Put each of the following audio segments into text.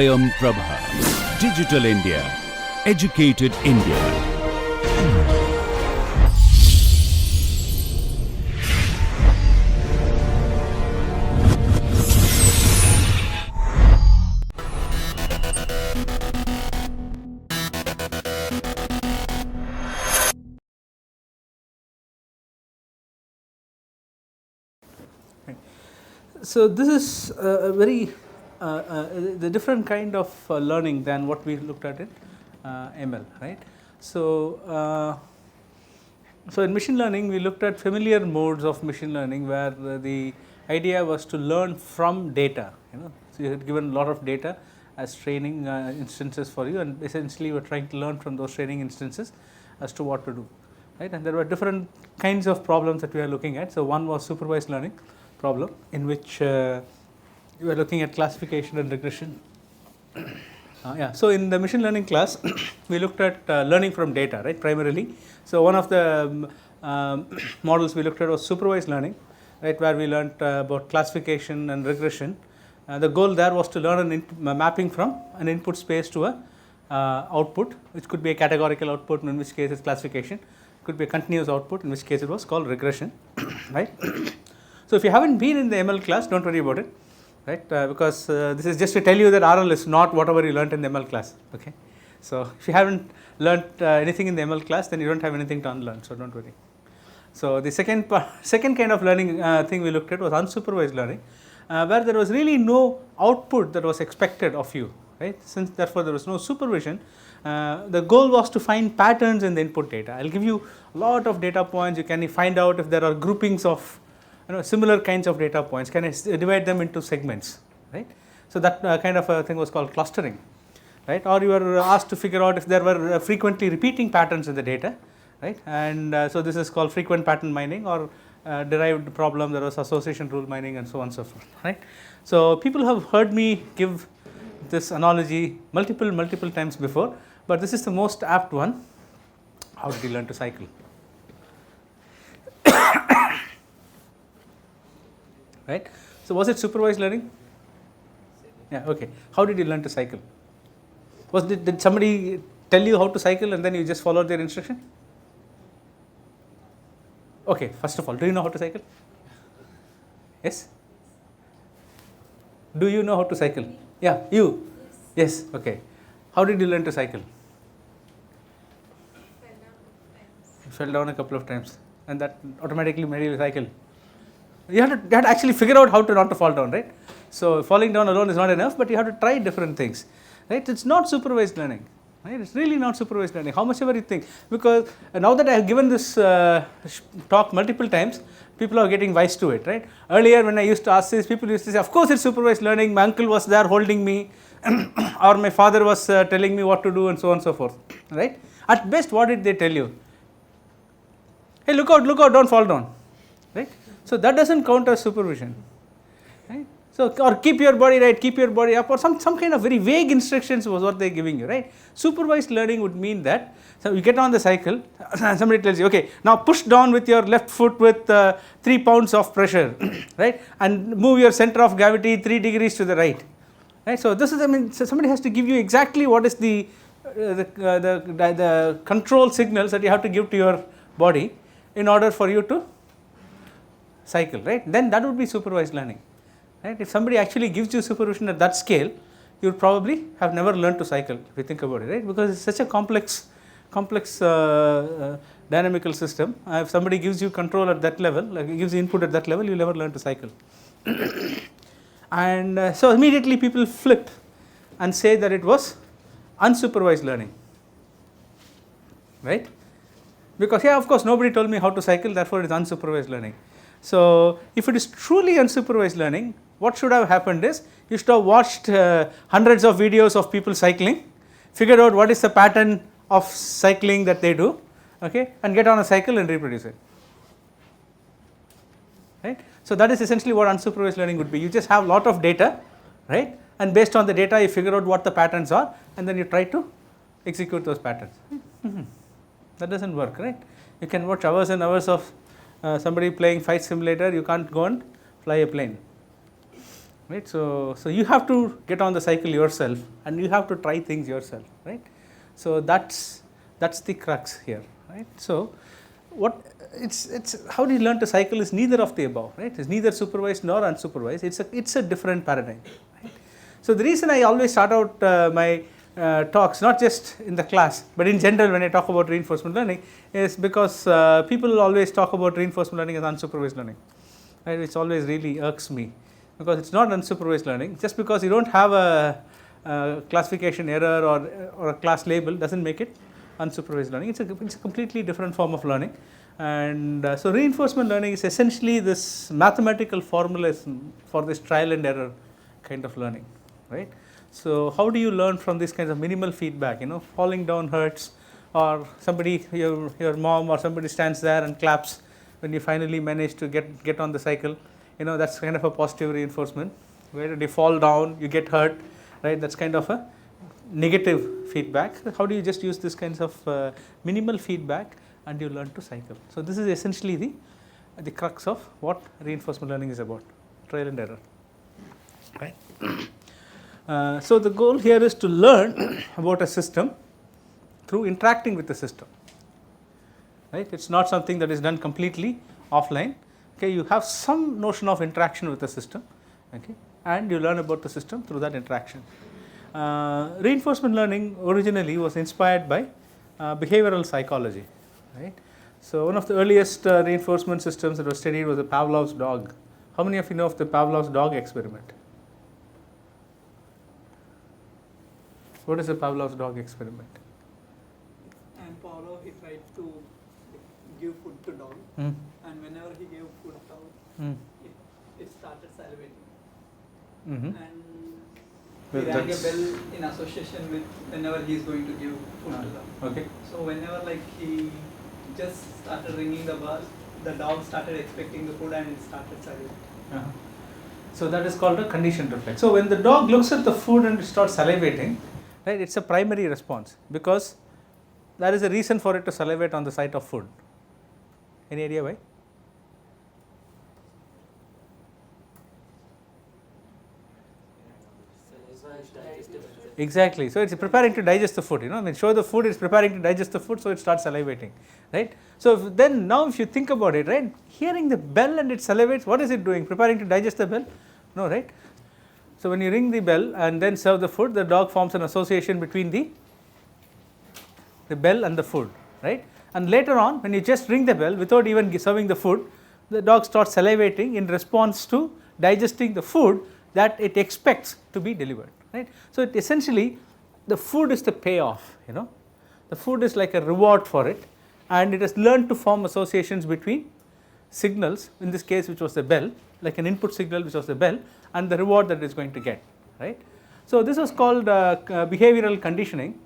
Swayam Prabha. Digital India. Educated India. So this is a very the different kind of learning than what we looked at in ML, right? So so in machine learning we looked at familiar modes of machine learning where the idea was to learn from data. So you had given a lot of data as training instances for you, and essentially you were trying to learn from those training instances as to what to do, right? And there were different kinds of problems that we are looking at. So one was supervised learning problem, in which we were looking at classification and regression. So in the machine learning class, we looked at learning from data, right, primarily. So one of the models we looked at was supervised learning, right, where we learned about classification and regression. The goal there was to learn a mapping from an input space to a output, which could be a categorical output, in which case it's classification. It could be a continuous output, in which case it was called regression, right. So if you haven't been in the ML class, don't worry about it, right, because this is just to tell you that RL is not whatever you learnt in the ML class, okay. So if you haven't learnt anything in the ML class, then you don't have anything to unlearn, so don't worry. So the second kind of learning thing we looked at was unsupervised learning, where there was really no output that was expected of you, right. Since therefore there was no supervision, the goal was to find patterns in the input data. I'll give you a lot of data points. You can find out if there are groupings of similar kinds of data points. Can I divide them into segments, right? So that kind of a thing was called clustering, right? Or you were asked to figure out if there were frequently repeating patterns in the data, right? And so this is called frequent pattern mining, or derived problem. There was association rule mining, and so on and so forth, right? So people have heard me give this analogy multiple times before, but this is the most apt one. How did you learn to cycle? Right? So was it supervised learning? Yeah, okay. How did you learn to cycle? Did somebody tell you how to cycle and then you just followed their instruction? Okay, first of all, do you know how to cycle? Yes? Do you know how to cycle? Yeah, you? Yes, okay. How did you learn to cycle? Fell down a couple of times, and that automatically made you cycle. You have to actually figure out how to not to fall down, right? So falling down alone is not enough, but you have to try different things, right? It's not supervised learning, right? It's really not supervised learning, how much ever you think, because now that I have given this talk multiple times, people are getting wise to it, right? Earlier when I used to ask this, people used to say, of course it's supervised learning, my uncle was there holding me, or my father was telling me what to do, and so on and so forth, right? At best, what did they tell you? Hey, look out, don't fall down, right? So that doesn't count as supervision, right? So, or keep your body right, keep your body up, or some kind of very vague instructions was what they're giving you, right? Supervised learning would mean that, so you get on the cycle, somebody tells you, okay, now push down with your left foot with 3 pounds of pressure, right? And move your center of gravity 3 degrees to the right, right? So this is, so somebody has to give you exactly what is the control signals that you have to give to your body in order for you to cycle, right? Then that would be supervised learning, right? If somebody actually gives you supervision at that scale, you would probably have never learned to cycle, if you think about it, right? Because it's such a complex dynamical system. If somebody gives you control at that level, like gives you input at that level, you'll never learn to cycle. And so immediately people flip and say that it was unsupervised learning, right? Because yeah, of course, nobody told me how to cycle, therefore it's unsupervised learning. So if it is truly unsupervised learning, what should have happened is, you should have watched hundreds of videos of people cycling, figured out what is the pattern of cycling that they do, okay, and get on a cycle and reproduce it, right? So that is essentially what unsupervised learning would be. You just have a lot of data, right, and based on the data you figure out what the patterns are, and then you try to execute those patterns. That doesn't work, right? You can watch hours and hours of somebody playing flight simulator, you can't go and fly a plane, right? So you have to get on the cycle yourself, and you have to try things yourself, right? So that's the crux here, right? So what it's how do you learn to cycle is neither of the above, right? It's neither supervised nor unsupervised. It's a different paradigm, right? So the reason I always start out my talks, not just in the class, but in general when I talk about reinforcement learning, is because people always talk about reinforcement learning as unsupervised learning, right? Which always really irks me, because it's not unsupervised learning. Just because you don't have a classification error or a class label doesn't make it unsupervised learning. It's a completely different form of learning. And so reinforcement learning is essentially this mathematical formalism for this trial and error kind of learning, right? So how do you learn from these kinds of minimal feedback? You know, falling down hurts, or somebody, your mom or somebody stands there and claps when you finally manage to get on the cycle. You know, that's kind of a positive reinforcement. Where you fall down, you get hurt, right? That's kind of a negative feedback. How do you just use this kinds of minimal feedback and you learn to cycle? So this is essentially the crux of what reinforcement learning is about, trial and error, right? So the goal here is to learn about a system through interacting with the system, right? It's not something that is done completely offline. Okay, you have some notion of interaction with the system, okay, and you learn about the system through that interaction. Reinforcement learning originally was inspired by behavioral psychology, right? So one of the earliest reinforcement systems that was studied was the Pavlov's dog. How many of you know of the Pavlov's dog experiment? What is the Pavlov's dog experiment? And Pavlov, he tried to give food to dog, and whenever he gave food to dog, it started salivating. And he rang a bell in association with whenever he is going to give food to dog. Okay. So whenever like he just started ringing the bell, the dog started expecting the food and it started salivating. So that is called a conditioned reflex. So when the dog looks at the food and it starts salivating, right, it's a primary response, because there is a reason for it to salivate on the sight of food. Any idea why? Exactly. So it's preparing to digest the food. You know, when show the food, it's preparing to digest the food, so it starts salivating, right? So if you think about it, right, hearing the bell and it salivates, what is it doing? Preparing to digest the bell? No, right? So when you ring the bell and then serve the food, the dog forms an association between the bell and the food, right? And later on, when you just ring the bell without even serving the food, the dog starts salivating in response to digesting the food that it expects to be delivered, right? So it essentially, the food is the payoff, you know. The food is like a reward for it, and it has learned to form associations between signals, in this case which was the bell, like an input signal which was the bell, and the reward that it is going to get, right? So this was called behavioral conditioning,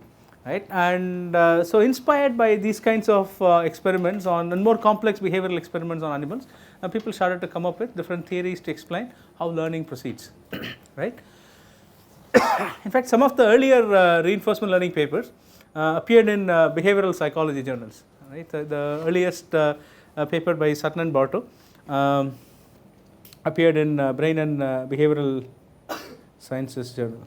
right? And so inspired by these kinds of experiments on, and more complex behavioral experiments on animals, people started to come up with different theories to explain how learning proceeds, right? In fact, some of the earlier reinforcement learning papers appeared in behavioral psychology journals, right? The earliest paper by Sutton and Bartow appeared in Brain and Behavioral Sciences journal.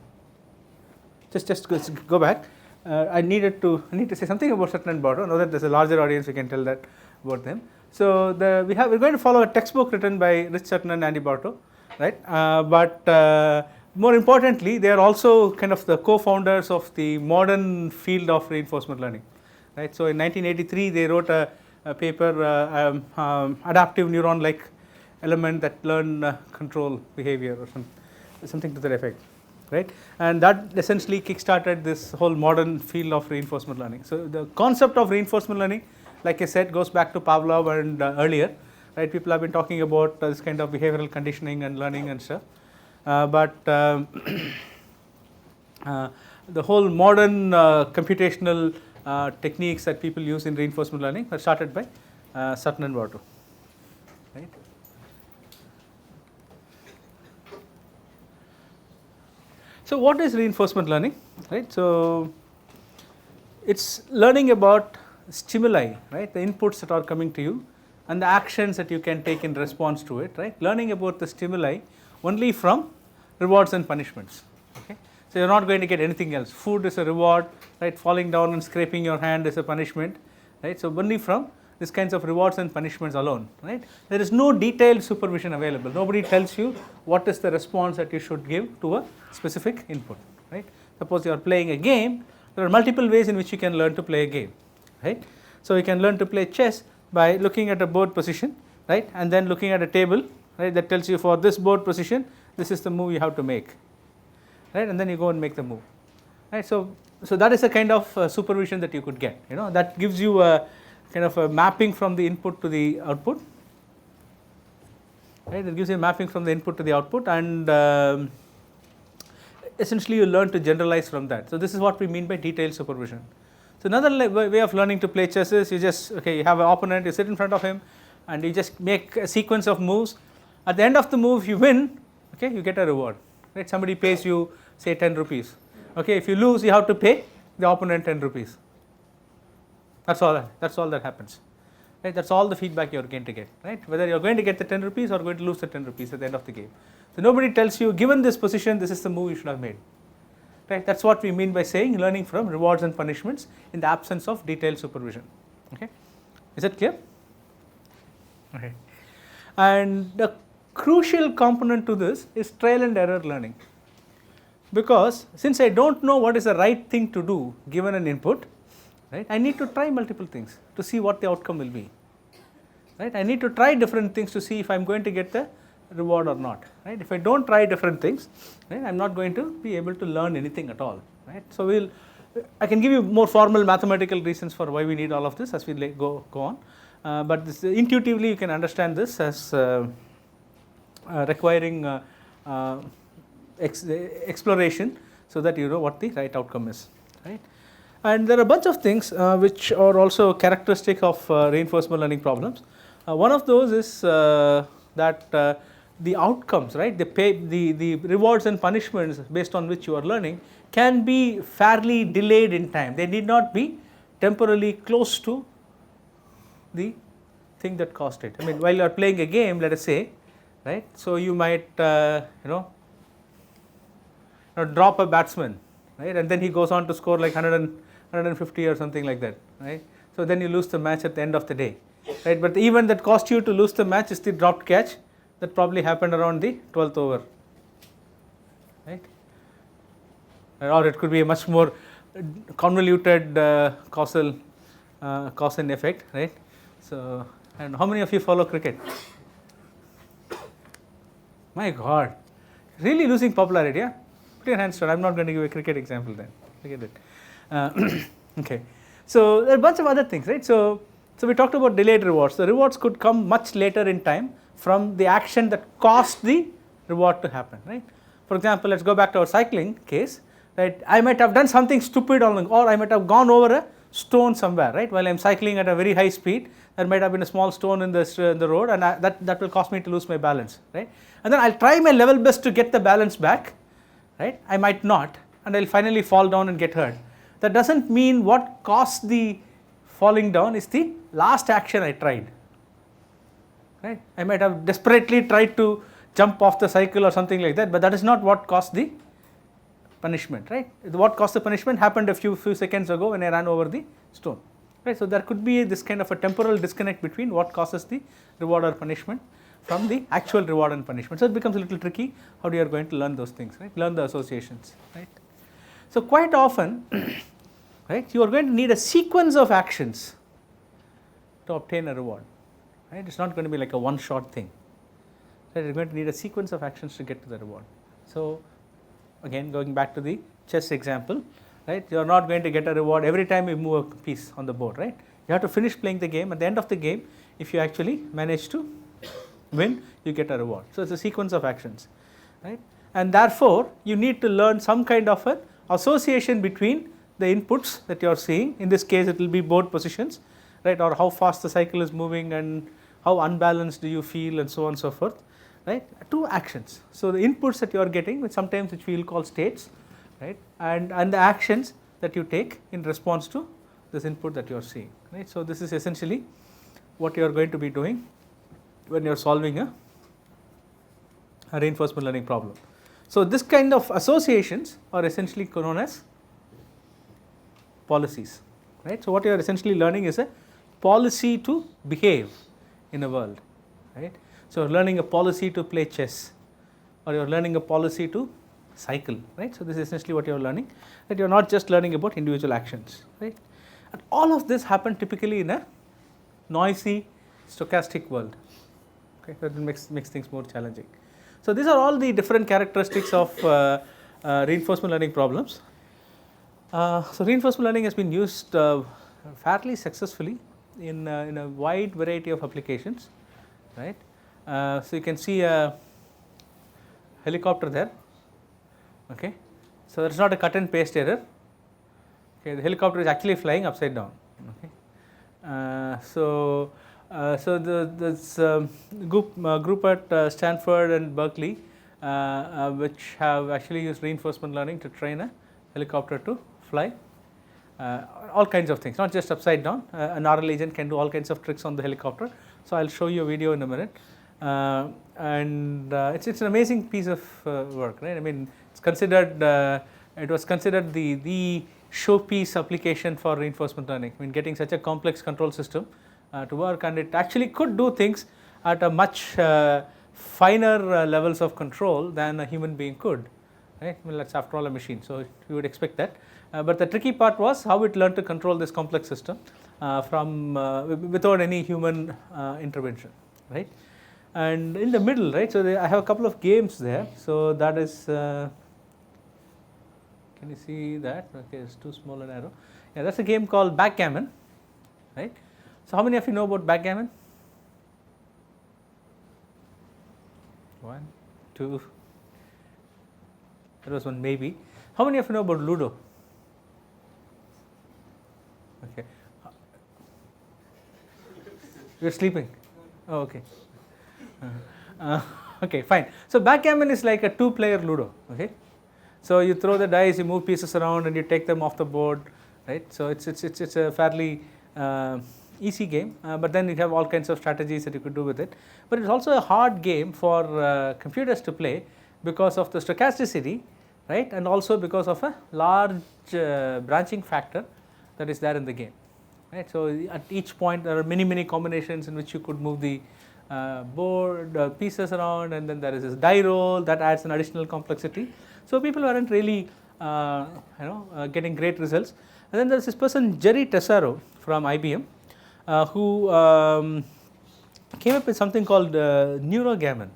Just go back. I need to say something about Sutton and Bartow. Now that there's a larger audience, we can tell that about them. So we're going to follow a textbook written by Rich Sutton and Andy Bartow, right? But more importantly, they are also kind of the co-founders of the modern field of reinforcement learning, right? So in 1983, they wrote a paper, adaptive neuron-like element that learn control behavior, or something to that effect, right? And that essentially kick-started this whole modern field of reinforcement learning. So the concept of reinforcement learning, like I said, goes back to Pavlov and earlier, right? People have been talking about this kind of behavioral conditioning and learning and stuff. But the whole modern computational techniques that people use in reinforcement learning were started by Sutton and Bartow, right? So what is reinforcement learning, right? So it's learning about stimuli, right? The inputs that are coming to you and the actions that you can take in response to it, right? Learning about the stimuli only from rewards and punishments. Okay? So, you are not going to get anything else. Food is a reward, right? Falling down and scraping your hand is a punishment, right? So, only from these kinds of rewards and punishments alone, right? There is no detailed supervision available. Nobody tells you what is the response that you should give to a specific input, right? Suppose you are playing a game, there are multiple ways in which you can learn to play a game, right? So, you can learn to play chess by looking at a board position, right? And then looking at a table, right? That tells you for this board position, this is the move you have to make, right? And then you go and make the move, right? So that is a kind of supervision that you could get, that gives you a kind of a mapping from the input to the output, right? It gives you a mapping from the input to the output, and essentially you learn to generalize from that. So this is what we mean by detailed supervision. So another way of learning to play chess is you have an opponent, you sit in front of him, and you just make a sequence of moves. At the end of the move, you win, okay, you get a reward, right? Somebody pays you, say, 10 rupees. Okay, if you lose, you have to pay the opponent 10 rupees. That's all that happens, right? That's all the feedback you are going to get, right? Whether you are going to get the 10 rupees or going to lose the 10 rupees at the end of the game. So nobody tells you, given this position, this is the move you should have made, right? That's what we mean by saying learning from rewards and punishments in the absence of detailed supervision. Okay, is that clear? Okay, and the crucial component to this is trial and error learning, because since I don't know what is the right thing to do given an input, right, I need to try multiple things to see what the outcome will be, right? I need to try different things to see if I am going to get the reward or not, right? If I don't try different things, right, I am not going to be able to learn anything at all, right? So I can give you more formal mathematical reasons for why we need all of this as we go on, but intuitively you can understand this as requiring exploration so that you know what the right outcome is, right? And there are a bunch of things which are also characteristic of reinforcement learning problems. One of those is that the outcomes, right, the rewards and punishments based on which you are learning can be fairly delayed in time. They need not be temporally close to the thing that caused it. I mean, while you are playing a game, let us say, right, so you might drop a batsman, right, and then he goes on to score like 150 or something like that, right? So then you lose the match at the end of the day, right? But the event that cost you to lose the match is the dropped catch that probably happened around the 12th over, right? Or it could be a much more convoluted cause and effect, right? So, and how many of you follow cricket? My God, really losing popularity, yeah? Put your hands down. I'm not going to give a cricket example then. Look at it. Okay, so there are a bunch of other things, right? So we talked about delayed rewards. The rewards could come much later in time from the action that caused the reward to happen, right? For example, let's go back to our cycling case, right? I might have done something stupid or I might have gone over a stone somewhere, right? While I'm cycling at a very high speed, there might have been a small stone in the road, and that will cause me to lose my balance, right? And then I'll try my level best to get the balance back, right? I might not, and I'll finally fall down and get hurt. That doesn't mean what caused the falling down is the last action I tried, right? I might have desperately tried to jump off the cycle or something like that, but that is not what caused the punishment, right? What caused the punishment happened a few seconds ago when I ran over the stone, right? So there could be this kind of a temporal disconnect between what causes the reward or punishment from the actual reward and punishment. So it becomes a little tricky how you are going to learn those things, right? Learn the associations, right? So quite often, right, you are going to need a sequence of actions to obtain a reward, right? It's not going to be like a one-shot thing, right? You're going to need a sequence of actions to get to the reward. So again, going back to the chess example, right? You are not going to get a reward every time you move a piece on the board, right? You have to finish playing the game. At the end of the game, if you actually manage to win, you get a reward. So it's a sequence of actions, right? And therefore, you need to learn some kind of an association between the inputs that you are seeing. In this case, it will be board positions, right? Or how fast the cycle is moving and how unbalanced do you feel and so on and so forth, right? Two actions. So the inputs that you are getting, which sometimes we will call states, right? And the actions that you take in response to this input that you are seeing, right? So this is essentially what you are going to be doing when you are solving a reinforcement learning problem. So, this kind of associations are essentially known as policies, right. So, what you are essentially learning is a policy to behave in a world, right. So, you are learning a policy to play chess, or you are learning a policy to cycle, right. So, this is essentially what you are learning, that you are not just learning about individual actions, right. And all of this happen typically in a noisy stochastic world, okay. That makes things more challenging. So, these are all the different characteristics of reinforcement learning problems. So, reinforcement learning has been used fairly successfully in a wide variety of applications, right. So, you can see a helicopter there, okay. So, there is not a cut and paste error, okay. The helicopter is actually flying upside down, okay. So, this group at Stanford and Berkeley, which have actually used reinforcement learning to train a helicopter to fly, all kinds of things, not just upside down. An RL agent can do all kinds of tricks on the helicopter. So, I will show you a video in a minute, and it's an amazing piece of work, right. I mean, it's considered, it was considered the showpiece application for reinforcement learning. I mean, getting such a complex control system to work, and it actually could do things at a much finer levels of control than a human being could, right. Well, that's after all a machine, so you would expect that. But the tricky part was how it learned to control this complex system from without any human intervention, right. And in the middle, right, so I have a couple of games there. So, that is, can you see that? Okay, it's too small an arrow. Yeah, that's a game called backgammon, right. So, how many of you know about backgammon? 1, 2, there was one maybe. How many of you know about Ludo? Okay. You're sleeping? Oh, okay. Okay, fine. So, backgammon is like a 2-player Ludo, okay. So, you throw the dice, you move pieces around and you take them off the board, right. So, it's a fairly easy game, but then you have all kinds of strategies that you could do with it. But it's also a hard game for computers to play because of the stochasticity, right, and also because of a large branching factor that is there in the game, right. So, at each point there are many combinations in which you could move the board pieces around, and then there is this die roll that adds an additional complexity. So, people weren't really getting great results. And then there is this person Jerry Tesaro from IBM who came up with something called NeuroGammon.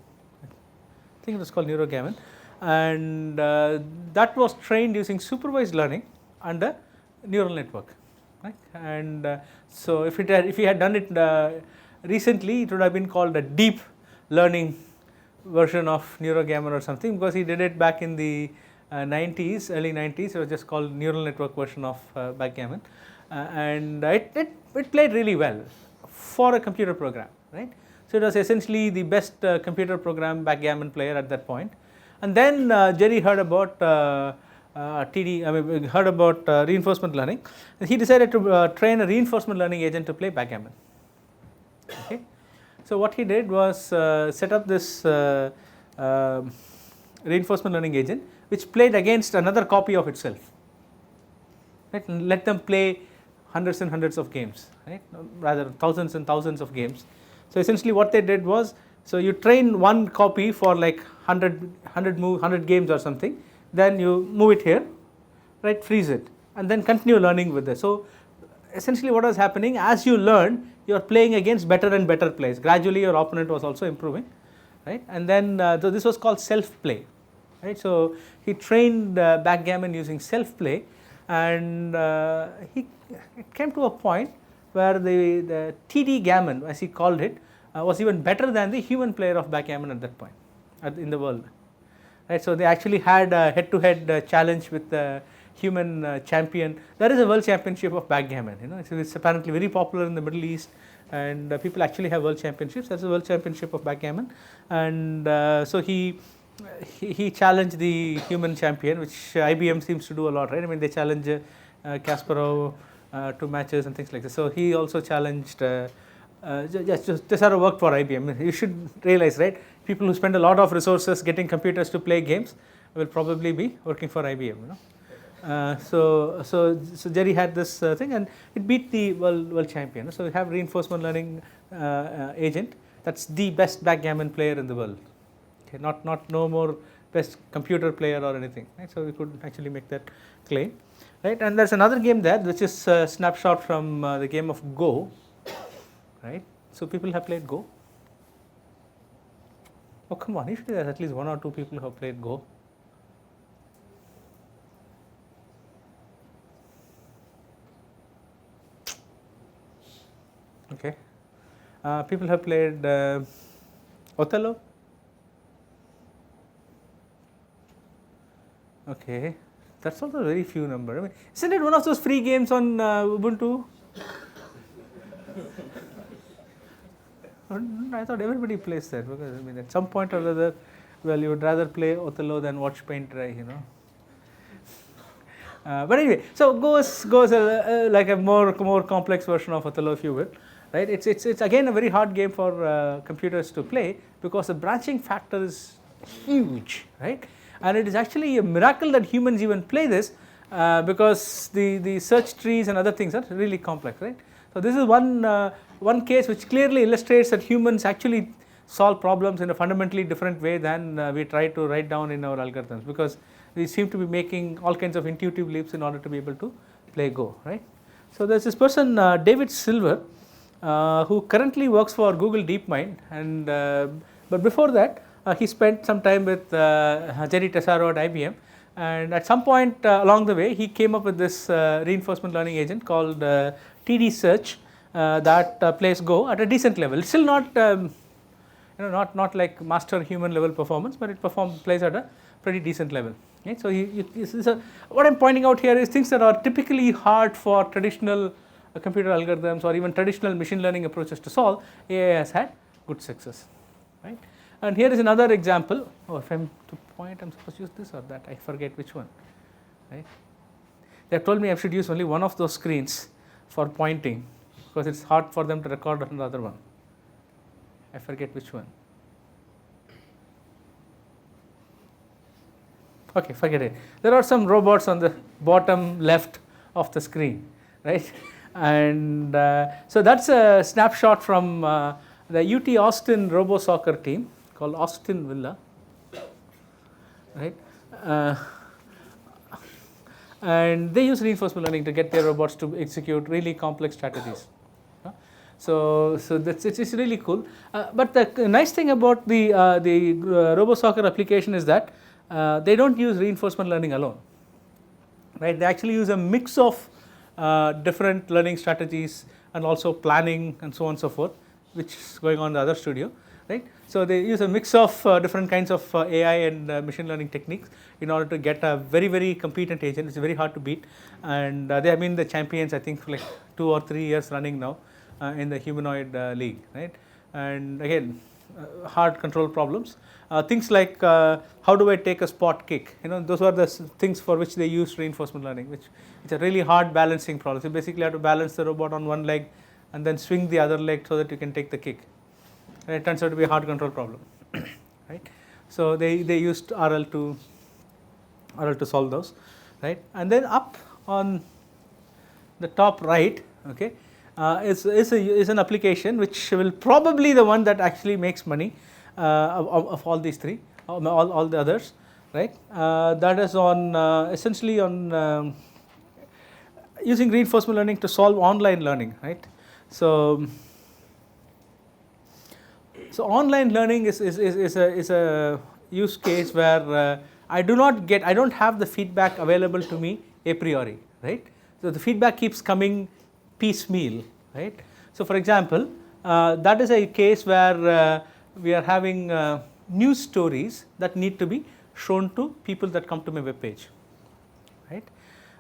I think it was called NeuroGammon, and that was trained using supervised learning and a neural network, right. And so, if he had done it recently, it would have been called a deep learning version of NeuroGammon or something, because he did it back in the 90s, early 90s. It was just called neural network version of backgammon, and it played really well for a computer program, right. So, it was essentially the best computer program backgammon player at that point. And then Jerry heard about heard about reinforcement learning, and he decided to train a reinforcement learning agent to play backgammon. Okay. So, what he did was set up this reinforcement learning agent which played against another copy of itself, right, and let them play hundreds and hundreds of games, right, rather thousands and thousands of games. So, essentially what they did was, so you train one copy for like 100 games or something, then you move it here, right, freeze it, and then continue learning with it. So, essentially what was happening, as you learn, you are playing against better and better players. Gradually your opponent was also improving, right, and then so this was called self-play, right. So, he trained backgammon using self-play, and it came to a point where the TD gammon, as he called it, was even better than the human player of backgammon at that point in the world, right. So, they actually had a head-to-head challenge with the human champion. There is a world championship of backgammon, it's apparently very popular in the Middle East, and people actually have world championships. There is a world championship of backgammon, and so he challenged the human champion, which IBM seems to do a lot, right. I mean, they challenge Kasparov to matches and things like this. So, he also challenged Tesaro worked for IBM. You should realize, right, people who spend a lot of resources getting computers to play games, will probably be working for IBM. You know, so Jerry had this thing, and it beat the world champion. So we have reinforcement learning agent. That's the best backgammon player in the world. Okay, not no more best computer player or anything. Right? So we could actually make that claim. Right? And there's another game there, which is a snapshot from the game of Go. Right? So people have played Go. Oh come on! Usually there's at least 1 or 2 people who have played Go. Okay. People have played Othello. Okay, that's also a very few number. I mean, isn't it one of those free games on Ubuntu? I thought everybody plays that, because I mean at some point or other, well, you would rather play Othello than watch paint dry, you know. But anyway, so Go is like a more complex version of Othello, if you will. Right? It's again a very hard game for computers to play, because the branching factor is huge, right? And it is actually a miracle that humans even play this, because the search trees and other things are really complex, right? So this is one case which clearly illustrates that humans actually solve problems in a fundamentally different way than we try to write down in our algorithms, because we seem to be making all kinds of intuitive leaps in order to be able to play Go, right? So there's this person, David Silver, who currently works for Google DeepMind, and but before that he spent some time with Jerry Tesaro at IBM, and at some point along the way he came up with this reinforcement learning agent called TD Search that plays Go at a decent level. It's still not not like master human level performance, but it plays at a pretty decent level. Okay? So what I'm pointing out here is things that are typically hard for traditional computer algorithms or even traditional machine learning approaches to solve. AI has had good success, right? And here is another example. Oh, if I'm to point, I'm supposed to use this or that. I forget which one. Right? They have told me I should use only one of those screens for pointing, because it's hard for them to record another one. I forget which one. Okay, forget it. There are some robots on the bottom left of the screen, right? And so that's a snapshot from the UT Austin Robo Soccer team called Austin Villa, right? And they use reinforcement learning to get their robots to execute really complex strategies. So it's really cool. But the nice thing about the Robo Soccer application is that they don't use reinforcement learning alone, right? They actually use a mix of different learning strategies and also planning and so on and so forth, which is going on in the other studio, right? So they use a mix of different kinds of AI and machine learning techniques in order to get a very, very competent agent. It's very hard to beat, and they have been the champions, I think, for like 2 or 3 years running now in the humanoid league, right? And again, hard control problems. Things like how do I take a spot kick? Those are the things for which they use reinforcement learning, which it's a really hard balancing problem. So you basically have to balance the robot on one leg and then swing the other leg so that you can take the kick. And it turns out to be a hard control problem, right? So they used RL to solve those, right? And then up on the top right, okay, is an application which will probably the one that actually makes money of all these three, all the others, right? That is on essentially on using reinforcement learning to solve online learning, right? So online learning is a use case where I don't have the feedback available to me a priori, right? So the feedback keeps coming piecemeal, right? So for example, that is a case where we are having news stories that need to be shown to people that come to my web page, right?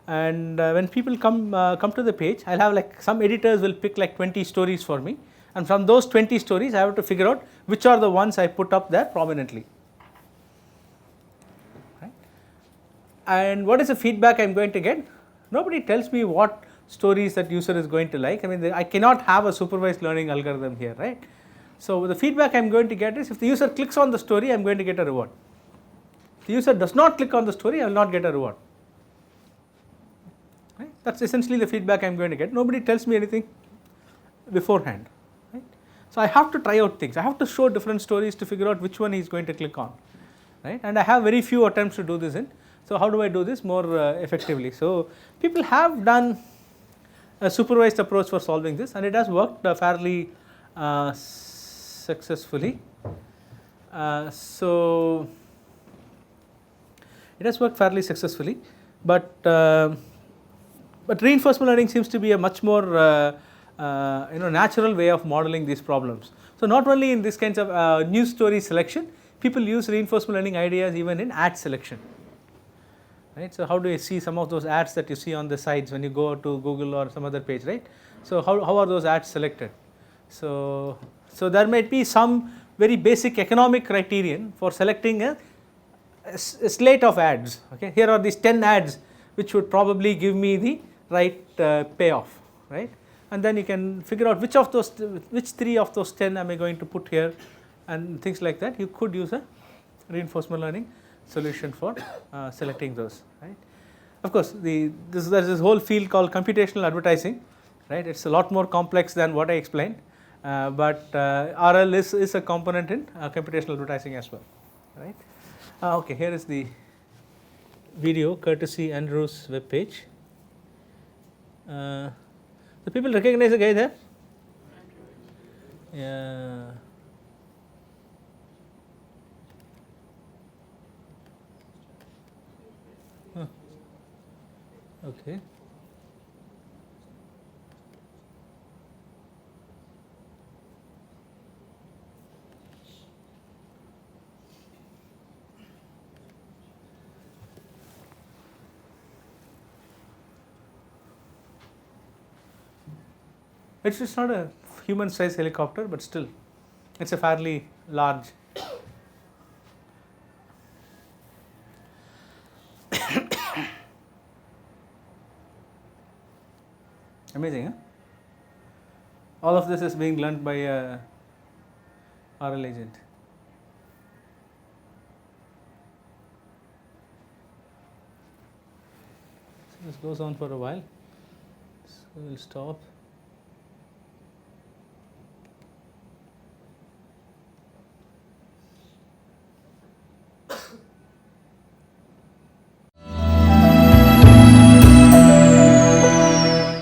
And when people come to the page, I'll have like some editors will pick like 20 stories for me, and from those 20 stories I have to figure out which are the ones I put up there prominently, right? And what is the feedback I'm going to get? Nobody tells me what stories that user is going to like. I mean, I cannot have a supervised learning algorithm here, right? So the feedback I'm going to get is if the user clicks on the story, I'm going to get a reward. the user does not click on the story, I will not get a reward. Right? That's essentially the feedback I am going to get. Nobody tells me anything beforehand. Right? So I have to try out things. I have to show different stories to figure out which one he is going to click on. Right? And I have very few attempts to do this in. So how do I do this more effectively? So people have done a supervised approach for solving this, and it has worked fairly successfully. So it has worked fairly successfully, but reinforcement learning seems to be a much more natural way of modeling these problems. So not only in this kinds of news story selection, people use reinforcement learning ideas even in ad selection. Right? So how do you see some of those ads that you see on the sides when you go to Google or some other page, right? So how are those ads selected? So there might be some very basic economic criterion for selecting a slate of ads. Okay, here are these 10 ads which would probably give me the right payoff, right? And then you can figure out which 3 of those 10 am I going to put here, and things like that. You could use a reinforcement learning solution for selecting those, right? Of course, there's this whole field called computational advertising, right? It's a lot more complex than what I explained, but RL is a component in computational advertising as well, right? Okay, here is the video courtesy Andrew's web page. Do people recognize the guy there? Yeah. Huh. Okay. It's not a human-sized helicopter, but still, it's a fairly large. Amazing, huh? All of this is being learned by a RL agent. So this goes on for a while. So we'll stop.